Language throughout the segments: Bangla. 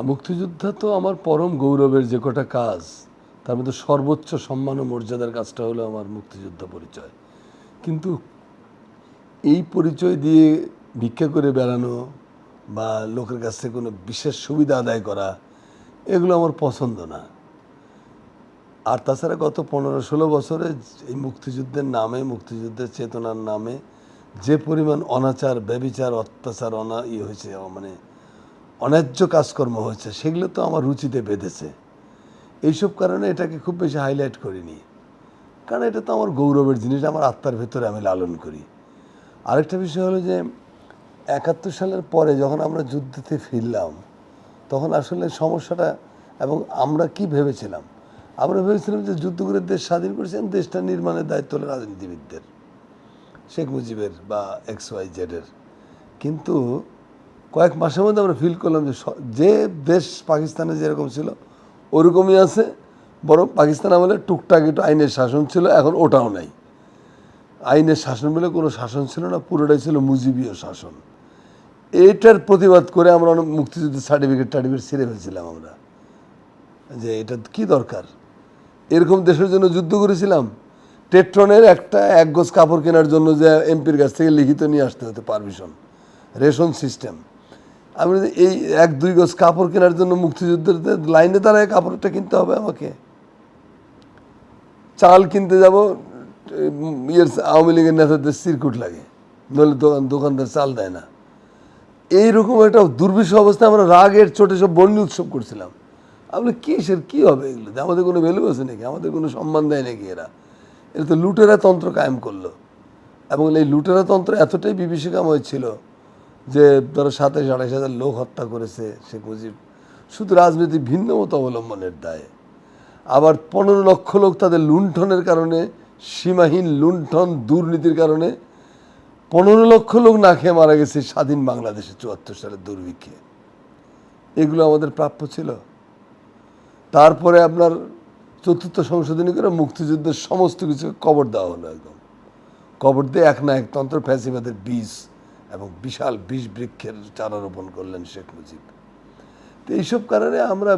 মুক্তিযোদ্ধা তো আমার পরম গৌরবের যে কটা কাজ তার মধ্যে সর্বোচ্চ সম্মান ও মর্যাদার কাজটা হলো আমার মুক্তিযোদ্ধা পরিচয়। কিন্তু এই পরিচয় দিয়ে ভিক্ষা করে বেড়ানো বা লোকের কাছ থেকে কোনো বিশেষ সুবিধা আদায় করা এগুলো আমার পছন্দ না। আর তাছাড়া গত 15-16 বছরে এই মুক্তিযুদ্ধের নামে, মুক্তিযুদ্ধের চেতনার নামে যে পরিমাণ অনাচার, ব্যভিচার, অত্যাচার হয়েছে, মানে অন্যায্য কাজকর্ম হয়েছে, সেগুলো তো আমার রুচিতে বেঁধেছে। এইসব কারণে এটাকে খুব বেশি হাইলাইট করিনি, কারণ এটা তো আমার গৌরবের জিনিস, আমার আত্মার ভেতরে আমি লালন করি। আরেকটা বিষয় হলো যে 71 সালের পরে যখন আমরা যুদ্ধতে ফিরলাম, তখন আসলে সমস্যাটা, এবং আমরা কি ভেবেছিলাম, আমরা ভেবেছিলাম যে যুদ্ধ করে দেশ স্বাধীন করেছেন, দেশটা নির্মাণের দায়িত্ব হলো রাজনীতিবিদদের, শেখ মুজিবের বা XYZ-এর। কিন্তু কয়েক মাসের মধ্যে আমরা ফিল করলাম যে দেশ পাকিস্তানে যেরকম ছিল ওরকমই আছে, বরং পাকিস্তান আমলে টুকটাক একটু আইনের শাসন ছিল, এখন ওটাও নাই। আইনের শাসন বলে কোনো শাসন ছিল না, পুরোটাই ছিল মুজিবীয় শাসন। এইটার প্রতিবাদ করে আমরা অনেক মুক্তিযুদ্ধের সার্টিফিকেট ছিঁড়ে ফেলছিলাম আমরা, যে এটা কি দরকার, এরকম দেশের জন্য যুদ্ধ করেছিলাম। টেট্রনের এক গজ কাপড় কেনার জন্য যে এমপির কাছ থেকে লিখিত নিয়ে আসতে হতো পারমিশন, রেশন সিস্টেম। আমি এই 1-2 গজ কাপড় কেনার জন্য মুক্তিযুদ্ধের লাইনে দাঁড়ায় কাপড়টা কিনতে হবে আমাকে। চাল কিনতে যাব, আওয়ামী লীগের নেতাদের চিরকুট লাগে, নইলে দোকানদার চাল দেয় না। এইরকম একটা দুর্বিষহ অবস্থায় আমরা রাগের চোটে সব বন্যী উৎসব করছিলাম। আপনি কিসের কী হবে এগুলো, আমাদের কোনো ভ্যালু আছে নাকি, আমাদের কোনো সম্মান দেয় নাকি? এরা তো লুটেরা তন্ত্র কায়েম করলো, এবং এই লুটেরা তন্ত্র এতটাই বিভীষিকাময় ছিল যে ধরো 27-28 হাজার লোক হত্যা করেছে শেখ মুজিব শুধু রাজনীতি ভিন্ন মতো অবলম্বনের দায়ে। আবার 15 লক্ষ লোক তাদের লুণ্ঠনের কারণে, সীমাহীন লুণ্ঠন দুর্নীতির কারণে 15 লক্ষ লোক না খেয়ে মারা গেছে স্বাধীন বাংলাদেশে 74 সালের দুর্ভিক্ষে। এগুলো আমাদের প্রাপ্য ছিল। তারপরে আপনার 4র্থ সংশোধনী করে মুক্তিযুদ্ধের সমস্ত কিছু কবর দেওয়া হলো, একদম কবর দিয়ে এক না এক তন্ত্র ফ্যাসিবাদের বীজ এবং বিশাল বিষ বৃক্ষের চারা রোপণ করলেন শেখ মুজিব। তো এইসব কারণে আমরা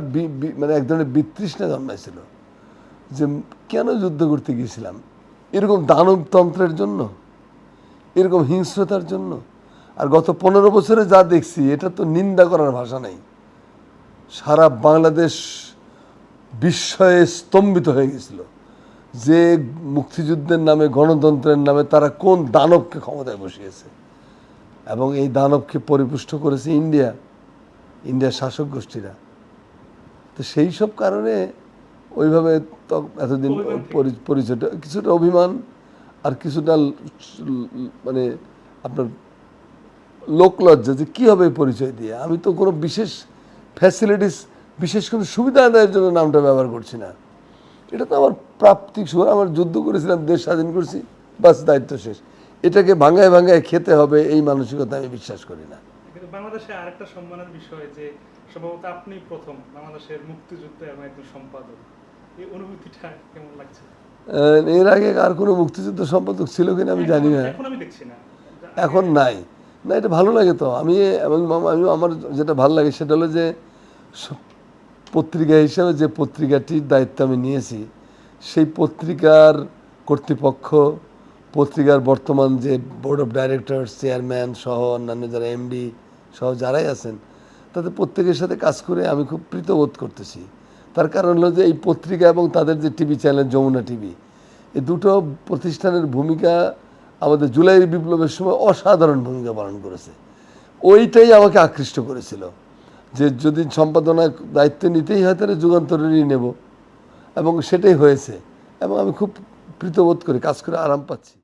মানে এক ধরনের বিতৃষ্ণা জন্মাইছিল যে কেন যুদ্ধ করতে গিয়েছিলাম, এরকম দানবতন্ত্রের জন্য, এরকম হিংস্রতার জন্য। আর গত 15 বছরে যা দেখছি, এটা তো নিন্দা করার ভাষা নেই। সারা বাংলাদেশ বিস্ময়ে স্তম্ভিত হয়ে গেছিল যে মুক্তিযুদ্ধের নামে, গণতন্ত্রের নামে তারা কোন দানবকে ক্ষমতায় বসিয়েছে, এবং এই দানবকে পরিপুষ্ট করেছে ইন্ডিয়ার শাসক গোষ্ঠীরা। তো সেই সব কারণে ওইভাবে এতদিন পরিচয়টা কিছুটা অভিমান, আর কিছুটা মানে আপনার লোকলজ্জা, যে কী হবে পরিচয় দিয়ে। আমি তো কোনো বিশেষ ফ্যাসিলিটিস, বিশেষ কোনো সুবিধা আদায়ের জন্য নামটা ব্যবহার করছি না। এটা তো আমার প্রাপ্তিক সুর, আমার যুদ্ধ করেছিলাম, দেশ স্বাধীন করছি, বাস দায়িত্ব শেষ। এটাকে ভাঙায় ভাঙায় খেতে হবে এই মানসিকতা আমি বিশ্বাস করি না। কিন্তু বাংলাদেশে আরেকটা সম্মানের বিষয় যে সম্ভবত আপনি প্রথম বাংলাদেশের মুক্তিযুদ্ধ এবং একজন সম্পাদক, এই অনুভূতিটা কেমন লাগছে? এর আগে আর কোনো মুক্তিযুদ্ধ সম্পাদক ছিল কিনা আমি জানি না, এখন আমি দেখছি না, এখন নাই। না, এটা ভালো লাগে তো। আমি আমার যেটা ভালো লাগে সেটা হলো যে পত্রিকা হিসাবে যে পত্রিকাটির দায়িত্ব আমি নিয়েছি, সেই পত্রিকার কর্তৃপক্ষ, পত্রিকার বর্তমান যে বোর্ড অফ ডাইরেক্টরস, চেয়ারম্যান সহ অন্যান্য যারা MD সহ যারাই আছেন, তাদের প্রত্যেকের সাথে কাজ করে আমি খুব প্রীতবোধ করতেছি। তার কারণ হলো যে এই পত্রিকা এবং তাদের যে টিভি চ্যানেল যমুনা টিভি, এই দুটো প্রতিষ্ঠানের ভূমিকা আমাদের জুলাই বিপ্লবের সময় অসাধারণ ভূমিকা পালন করেছে। ওইটাই আমাকে আকৃষ্ট করেছিল যে যদি সম্পাদনার দায়িত্ব নিতেই হয় তাহলে যুগান্তরেরই নেব, এবং সেটাই হয়েছে। এবং আমি খুব প্রীতবোধ করি, কাজ করে আরাম পাচ্ছি।